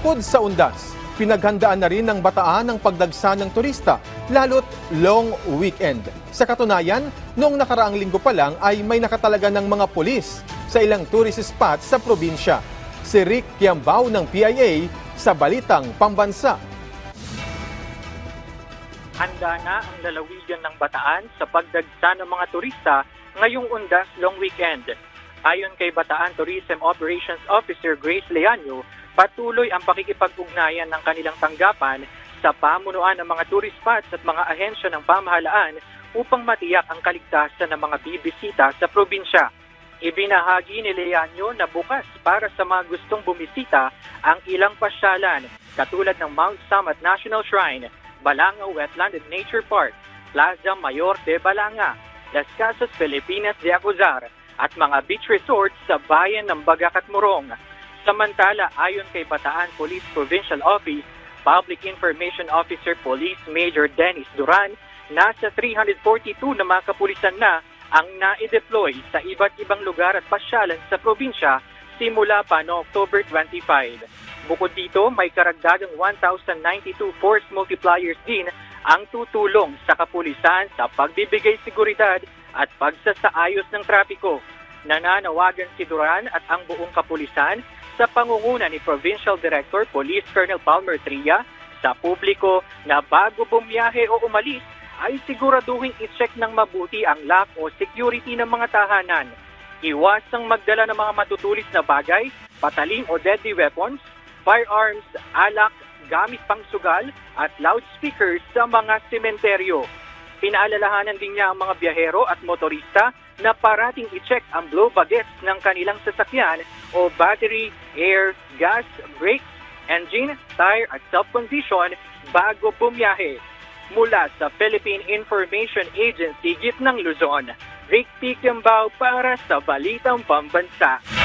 Bukod sa undas, pinaghandaan na rin ng Bataan ang pagdagsa ng turista, lalo't long weekend. Sa katunayan, noong nakaraang linggo pa lang ay may nakatalaga ng mga pulis sa ilang tourist spots sa probinsya. Si Rick Kiambao ng PIA sa Balitang Pambansa. Handa na ang lalawigan ng Bataan sa pagdagsa ng mga turista ngayong undas long weekend. Ayon kay Bataan Tourism Operations Officer Grace Leaño, patuloy ang pakikipag-ugnayan ng kanilang tanggapan sa pamunuan ng mga tourist spots at mga ahensya ng pamahalaan upang matiyak ang kaligtasan ng mga bibisita sa probinsya. Ibinahagi ni Leaño na bukas para sa mga gustong bumisita ang ilang pasyalan katulad ng Mount Samat National Shrine, Balanga Wetland and Nature Park, Plaza Mayor de Balanga, Las Casas Filipinas de Acuzar at mga beach resorts sa bayan ng Bagak at Morong. Samantala, ayon kay Bataan Police Provincial Office, Public Information Officer Police Major Dennis Duran, nasa 342 na mga kapulisan na ang na-deploy sa iba't ibang lugar at pasyalan sa probinsya simula pa noong October 25. Bukod dito, may karagdagang 1,092 force multipliers din ang tutulong sa kapulisan sa pagbibigay seguridad at pagsasaayos ng trapiko. Nananawagan si Duran at ang buong kapulisan sa pangunguna ni Provincial Director Police Colonel Palmer Tria sa publiko na bago bumiyahe o umalis ay siguraduhin i-check ng mabuti ang lock o security ng mga tahanan. Iwasang magdala ng mga matutulis na bagay, patalim o deadly weapons, firearms, alak, gamit pangsugal at loudspeakers sa mga sementeryo. Pinaalalahanan din niya ang mga biyahero at motorista na parating i-check ang blow baguettes ng kanilang sasakyan o battery, air, gas, brakes, engine, tire at self-condition bago bumiyahe. Mula sa Philippine Information Agency, Gitnang Luzon, Rick P. Kiambao para sa Balitang Pambansa.